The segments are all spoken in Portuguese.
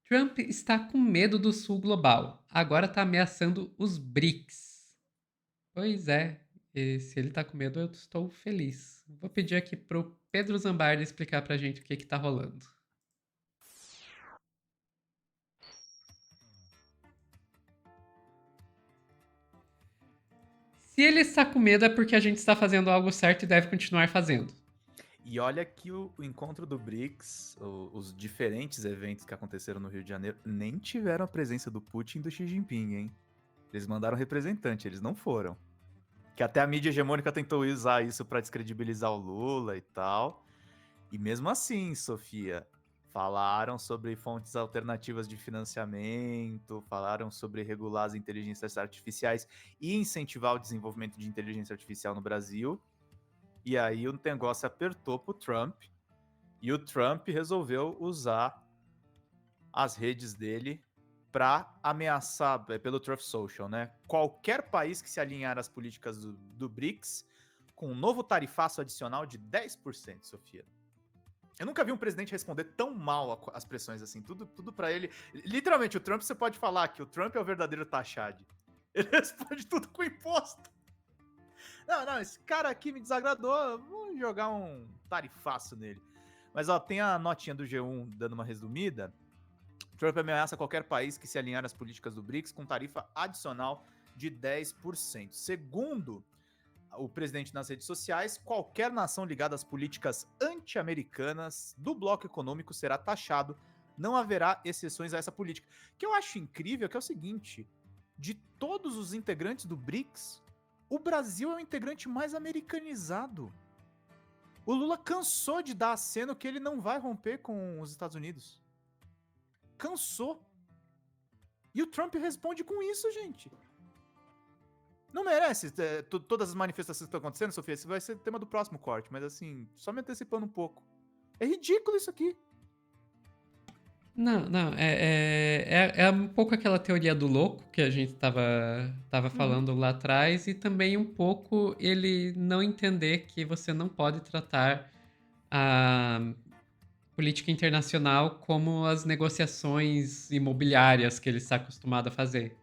Trump está com medo do sul global. Agora está ameaçando os BRICS. Pois é, e se ele está com medo, eu estou feliz. Vou pedir aqui pro Pedro Zambardi explicar pra gente o que tá rolando. Se ele está com medo é porque a gente está fazendo algo certo e deve continuar fazendo. E olha que o encontro do BRICS, os diferentes eventos que aconteceram no Rio de Janeiro, nem tiveram a presença do Putin e do Xi Jinping, hein? Eles mandaram representante, eles não foram. Que até a mídia hegemônica tentou usar isso para descredibilizar o Lula e tal. E mesmo assim, Sofia, falaram sobre fontes alternativas de financiamento, falaram sobre regular as inteligências artificiais e incentivar o desenvolvimento de inteligência artificial no Brasil. E aí o negócio apertou pro Trump e o Trump resolveu usar as redes dele para ameaçar pelo Truth Social, né? Qualquer país que se alinhar às políticas do BRICS com um novo tarifaço adicional de 10%, Sofia. Eu nunca vi um presidente responder tão mal às pressões assim. Tudo para ele. Literalmente, o Trump, você pode falar que o Trump é o verdadeiro Taxade. Ele responde tudo com imposto. Não, esse cara aqui me desagradou. Vou jogar um tarifaço nele. Mas ó, tem a notinha do G1 dando uma resumida. Trump ameaça qualquer país que se alinhar às políticas do BRICS com tarifa adicional de 10%. Segundo o presidente nas redes sociais, qualquer nação ligada às políticas anti-americanas do bloco econômico será taxado. Não haverá exceções a essa política. O que eu acho incrível é que é o seguinte: de todos os integrantes do BRICS, o Brasil é o integrante mais americanizado. O Lula cansou de dar aceno que ele não vai romper com os Estados Unidos. Cansou. E o Trump responde com isso, gente. Não merece todas as manifestações que estão acontecendo, Sofia. Esse vai ser o tema do próximo corte, mas assim, só me antecipando um pouco. É ridículo isso aqui. Não, é um pouco aquela teoria do louco que a gente tava Uhum. falando lá atrás, e também um pouco ele não entender que você não pode tratar a política internacional como as negociações imobiliárias que ele está acostumado a fazer.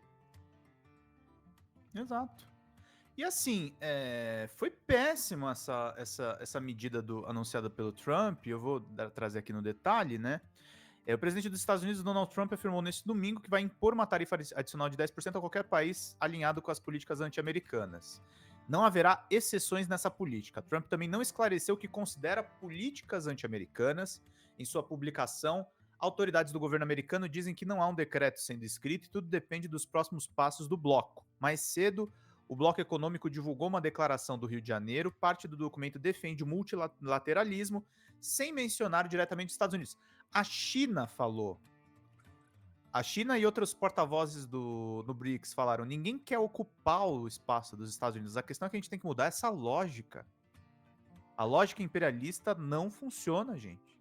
Exato. E assim, foi péssima essa medida anunciada pelo Trump. Eu vou trazer aqui no detalhe, né? O presidente dos Estados Unidos, Donald Trump, afirmou neste domingo que vai impor uma tarifa adicional de 10% a qualquer país alinhado com as políticas anti-americanas. Não haverá exceções nessa política. Trump também não esclareceu o que considera políticas anti-americanas. Em sua publicação, autoridades do governo americano dizem que não há um decreto sendo escrito e tudo depende dos próximos passos do bloco. Mais cedo, o Bloco Econômico divulgou uma declaração do Rio de Janeiro. Parte do documento defende o multilateralismo, sem mencionar diretamente os Estados Unidos. A China falou. A China e outros porta-vozes no BRICS falaram: ninguém quer ocupar o espaço dos Estados Unidos. A questão é que a gente tem que mudar essa lógica. A lógica imperialista não funciona, gente.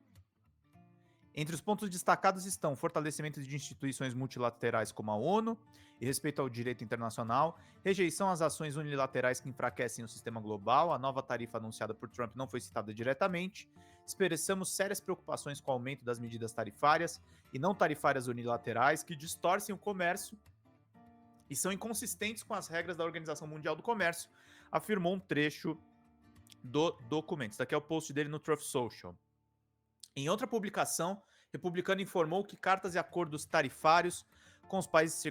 Entre os pontos destacados estão fortalecimento de instituições multilaterais como a ONU e respeito ao direito internacional, rejeição às ações unilaterais que enfraquecem o sistema global. A nova tarifa anunciada por Trump não foi citada diretamente. Expressamos sérias preocupações com o aumento das medidas tarifárias e não tarifárias unilaterais que distorcem o comércio e são inconsistentes com as regras da Organização Mundial do Comércio, afirmou um trecho do documento. Isso daqui é o post dele no Truth Social. Em outra publicação, republicano informou que cartas e acordos tarifários com os países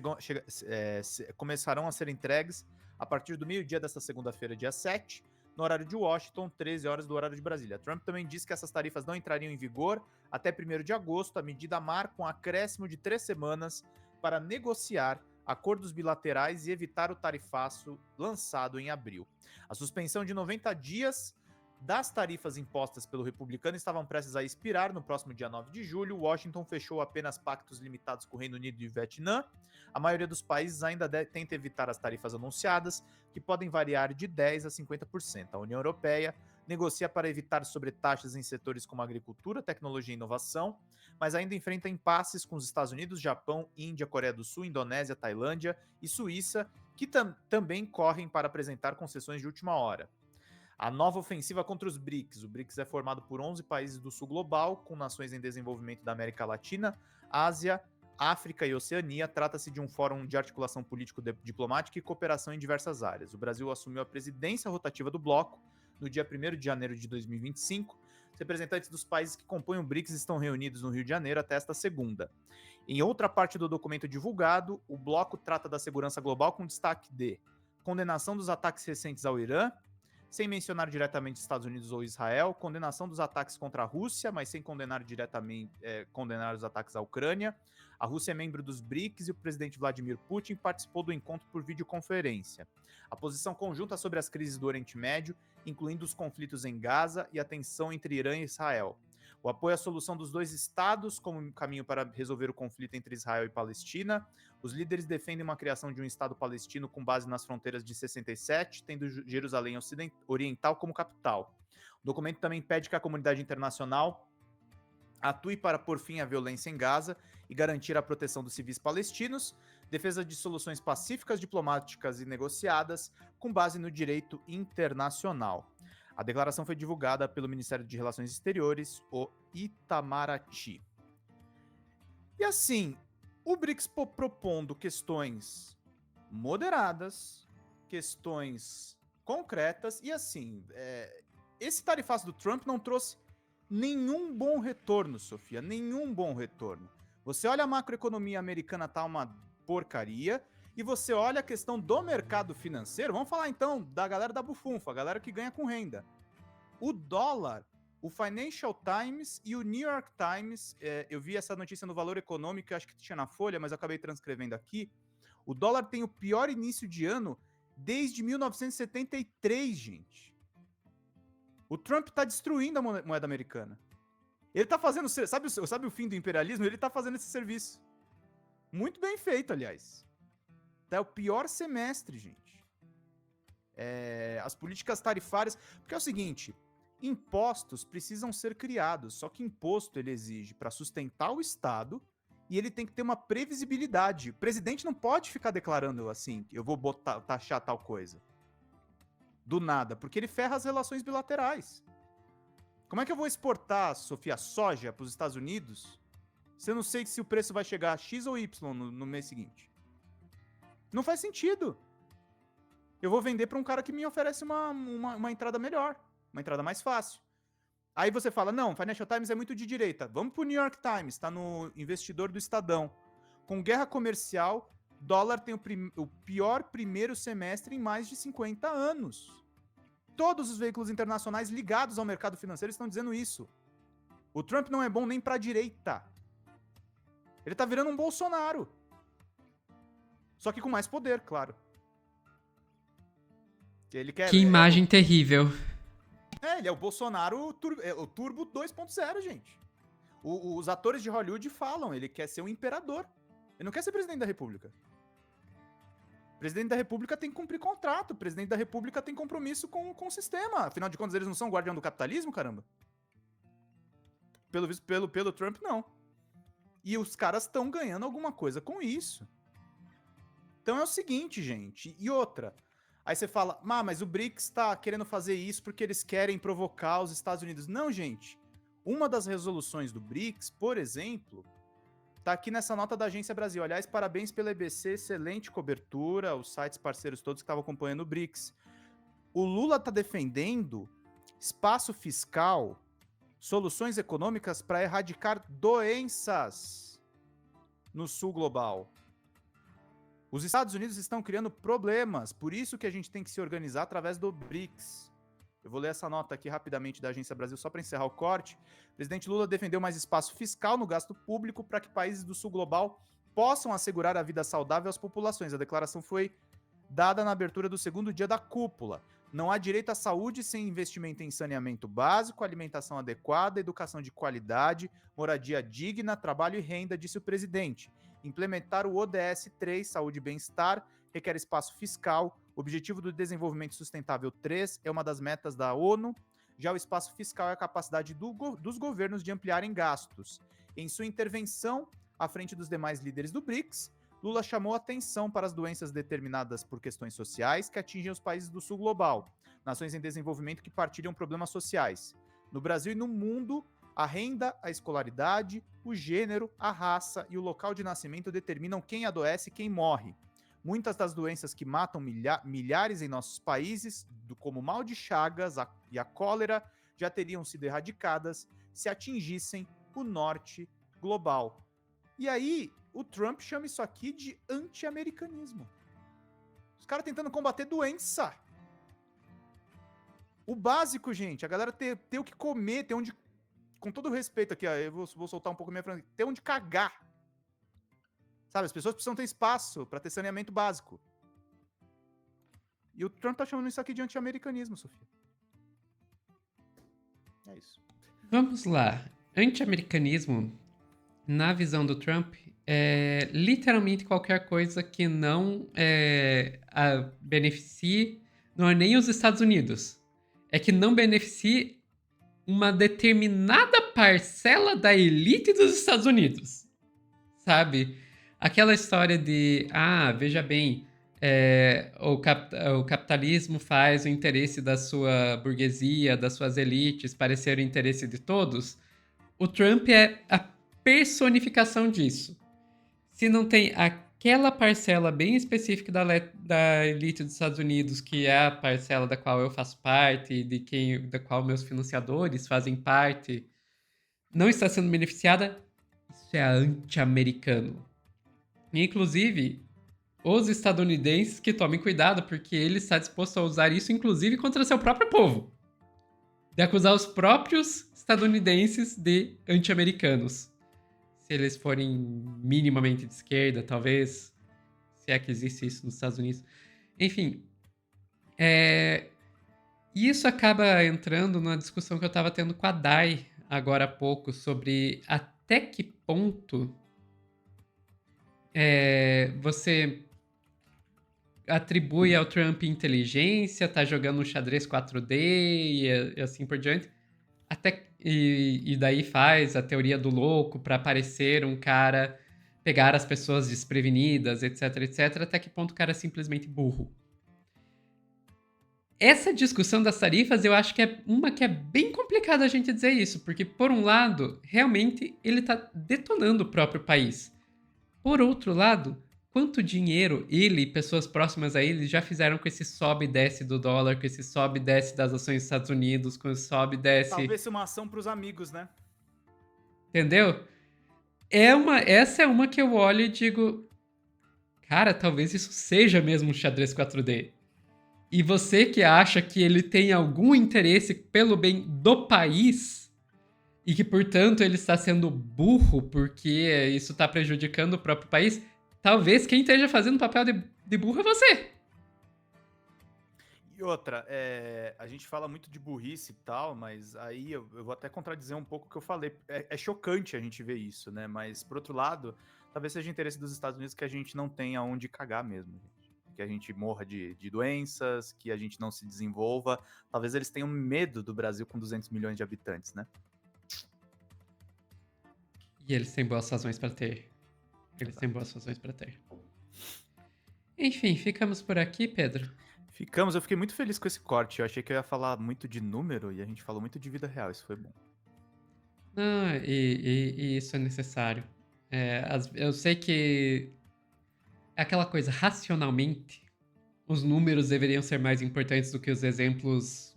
começarão a ser entregues a partir do meio-dia desta segunda-feira, dia 7, no horário de Washington, 13 horas do horário de Brasília. Trump também disse que essas tarifas não entrariam em vigor até 1º de agosto. A medida marca um acréscimo de 3 semanas para negociar acordos bilaterais e evitar o tarifaço lançado em abril. A suspensão de 90 dias das tarifas impostas pelo republicano estavam prestes a expirar no próximo dia 9 de julho. Washington fechou apenas pactos limitados com o Reino Unido e o Vietnã. A maioria dos países ainda tenta evitar as tarifas anunciadas, que podem variar de 10% a 50%. A União Europeia negocia para evitar sobretaxas em setores como agricultura, tecnologia e inovação, mas ainda enfrenta impasses com os Estados Unidos, Japão, Índia, Coreia do Sul, Indonésia, Tailândia e Suíça, que também correm para apresentar concessões de última hora. A nova ofensiva contra os BRICS. O BRICS é formado por 11 países do sul global, com nações em desenvolvimento da América Latina, Ásia, África e Oceania, trata-se de um fórum de articulação político-diplomática e cooperação em diversas áreas. O Brasil assumiu a presidência rotativa do bloco no dia 1º de janeiro de 2025. Os representantes dos países que compõem o BRICS estão reunidos no Rio de Janeiro até esta segunda. Em outra parte do documento divulgado, o bloco trata da segurança global com destaque de condenação dos ataques recentes ao Irã, sem mencionar diretamente Estados Unidos ou Israel, condenação dos ataques contra a Rússia, mas sem condenar diretamente condenar os ataques à Ucrânia. A Rússia é membro dos BRICS e o presidente Vladimir Putin participou do encontro por videoconferência. A posição conjunta sobre as crises do Oriente Médio, incluindo os conflitos em Gaza e a tensão entre Irã e Israel. O apoio à solução dos dois estados como caminho para resolver o conflito entre Israel e Palestina. Os líderes defendem uma criação de um estado palestino com base nas fronteiras de 67, tendo Jerusalém Oriental como capital. O documento também pede que a comunidade internacional atue para pôr fim à violência em Gaza e garantir a proteção dos civis palestinos, defesa de soluções pacíficas, diplomáticas e negociadas com base no direito internacional. A declaração foi divulgada pelo Ministério de Relações Exteriores, o Itamaraty. E assim, o BRICS propondo questões moderadas, questões concretas, e assim, esse tarifaço do Trump não trouxe nenhum bom retorno, Sofia, nenhum bom retorno. Você olha a macroeconomia americana, tá uma porcaria, e você olha a questão do mercado financeiro, vamos falar então da galera da bufunfa, a galera que ganha com renda. O dólar, o Financial Times e o New York Times, eu vi essa notícia no Valor Econômico, acho que tinha na Folha, mas eu acabei transcrevendo aqui. O dólar tem o pior início de ano desde 1973, gente. O Trump tá destruindo a moeda americana. Ele tá fazendo, sabe o fim do imperialismo? Ele tá fazendo esse serviço. Muito bem feito, aliás. É o pior semestre, gente. As políticas tarifárias... Porque é o seguinte, impostos precisam ser criados, só que imposto ele exige para sustentar o Estado e ele tem que ter uma previsibilidade. O presidente não pode ficar declarando assim, eu vou taxar tal coisa. Do nada, porque ele ferra as relações bilaterais. Como é que eu vou exportar, Sofia, soja para os Estados Unidos se eu não sei se o preço vai chegar a X ou Y no mês seguinte? Não faz sentido. Eu vou vender para um cara que me oferece uma entrada melhor, uma entrada mais fácil. Aí você fala, não, Financial Times é muito de direita. Vamos pro New York Times, tá no investidor do Estadão. Com guerra comercial, dólar tem o pior primeiro semestre em mais de 50 anos. Todos os veículos internacionais ligados ao mercado financeiro estão dizendo isso. O Trump não é bom nem pra direita. Ele tá virando um Bolsonaro. Só que com mais poder, claro. Ele quer, Que imagem terrível. Ele é o Bolsonaro, o Turbo 2.0, gente. Os atores de Hollywood falam, ele quer ser um imperador. Ele não quer ser presidente da República. O presidente da República tem que cumprir contrato. O presidente da República tem compromisso com o sistema. Afinal de contas, eles não são guardião do capitalismo, caramba? Pelo visto, pelo Trump, não. E os caras estão ganhando alguma coisa com isso. Então é o seguinte, gente. E outra... Aí você fala, mas o BRICS tá querendo fazer isso porque eles querem provocar os Estados Unidos. Não, gente. Uma das resoluções do BRICS, por exemplo, tá aqui nessa nota da Agência Brasil. Aliás, parabéns pela EBC, excelente cobertura, os sites parceiros todos que estavam acompanhando o BRICS. O Lula tá defendendo espaço fiscal, soluções econômicas para erradicar doenças no sul global. Os Estados Unidos estão criando problemas, por isso que a gente tem que se organizar através do BRICS. Eu vou ler essa nota aqui rapidamente da Agência Brasil, só para encerrar o corte. O presidente Lula defendeu mais espaço fiscal no gasto público para que países do sul global possam assegurar a vida saudável às populações. A declaração foi dada na abertura do segundo dia da cúpula. Não há direito à saúde sem investimento em saneamento básico, alimentação adequada, educação de qualidade, moradia digna, trabalho e renda, disse o presidente. Implementar o ODS 3, saúde e bem-estar, requer espaço fiscal. O Objetivo do Desenvolvimento Sustentável 3 é uma das metas da ONU. Já o espaço fiscal é a capacidade dos governos de ampliarem gastos. Em sua intervenção, à frente dos demais líderes do BRICS, Lula chamou atenção para as doenças determinadas por questões sociais que atingem os países do sul global, nações em desenvolvimento que partilham problemas sociais. No Brasil e no mundo, A renda, a escolaridade, o gênero, a raça e o local de nascimento determinam quem adoece e quem morre. Muitas das doenças que matam milhares em nossos países, como o mal de Chagas e a cólera, já teriam sido erradicadas se atingissem o norte global. E aí, o Trump chama isso aqui de anti-americanismo. Os caras tentando combater doença. O básico, gente, a galera ter o que comer, ter onde. Com todo respeito aqui, ó, eu vou soltar um pouco a minha frase, ter onde cagar. Sabe, as pessoas precisam ter espaço para ter saneamento básico. E o Trump tá chamando isso aqui de anti-americanismo, Sofia. É isso. Vamos lá. Anti-americanismo, na visão do Trump, é literalmente qualquer coisa que não beneficie, não é nem os Estados Unidos, é que não beneficie uma determinada parcela da elite dos Estados Unidos, sabe? Aquela história de, veja bem, o capitalismo faz o interesse da sua burguesia, das suas elites, parecer o interesse de todos. O Trump é a personificação disso. Se não tem aquela parcela bem específica da elite dos Estados Unidos, que é a parcela da qual eu faço parte, da qual meus financiadores fazem parte, não está sendo beneficiada, isso é anti-americano. Inclusive, os estadunidenses que tomem cuidado, porque ele está disposto a usar isso, inclusive, contra seu próprio povo. De acusar os próprios estadunidenses de anti-americanos. Se eles forem minimamente de esquerda, talvez. Se é que existe isso nos Estados Unidos. Enfim. Isso acaba entrando numa discussão que eu estava tendo com a Dai agora há pouco sobre até que ponto você atribui ao Trump inteligência, tá jogando um xadrez 4D e assim por diante. E daí faz a teoria do louco para parecer um cara, pegar as pessoas desprevenidas, etc, etc. Até que ponto o cara é simplesmente burro. Essa discussão das tarifas, eu acho que é uma que é bem complicada a gente dizer isso, porque, por um lado, realmente ele tá detonando o próprio país. Por outro lado, quanto dinheiro ele e pessoas próximas a ele já fizeram com esse sobe e desce do dólar, com esse sobe e desce das ações dos Estados Unidos, com esse sobe e desce... Talvez uma ação pros amigos, né? Entendeu? Essa é uma que eu olho e digo... Cara, talvez isso seja mesmo um xadrez 4D. E você que acha que ele tem algum interesse pelo bem do país e que, portanto, ele está sendo burro porque isso está prejudicando o próprio país, talvez quem esteja fazendo papel de burro é você. E outra, a gente fala muito de burrice e tal, mas aí eu vou até contradizer um pouco o que eu falei. É chocante a gente ver isso, né? Mas, por outro lado, talvez seja interesse dos Estados Unidos que a gente não tenha onde cagar mesmo, gente. Que a gente morra de doenças, que a gente não se desenvolva. Talvez eles tenham medo do Brasil com 200 milhões de habitantes, né? E eles têm boas razões para ter. Eles têm boas razões para ter. Enfim, ficamos por aqui, Pedro. Ficamos, eu fiquei muito feliz com esse corte. Eu achei que eu ia falar muito de número e a gente falou muito de vida real. Isso foi bom. Não, e isso é necessário. Eu sei que é aquela coisa, racionalmente, os números deveriam ser mais importantes do que os exemplos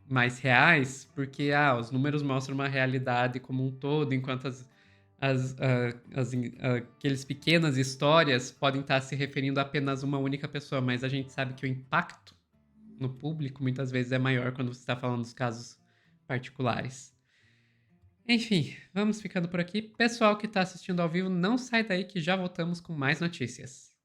mais reais, porque os números mostram uma realidade como um todo, enquanto aqueles pequenas histórias podem estar se referindo a apenas uma única pessoa, mas a gente sabe que o impacto no público muitas vezes é maior quando você está falando dos casos particulares. Enfim, vamos ficando por aqui. Pessoal que está assistindo ao vivo, não sai daí que já voltamos com mais notícias.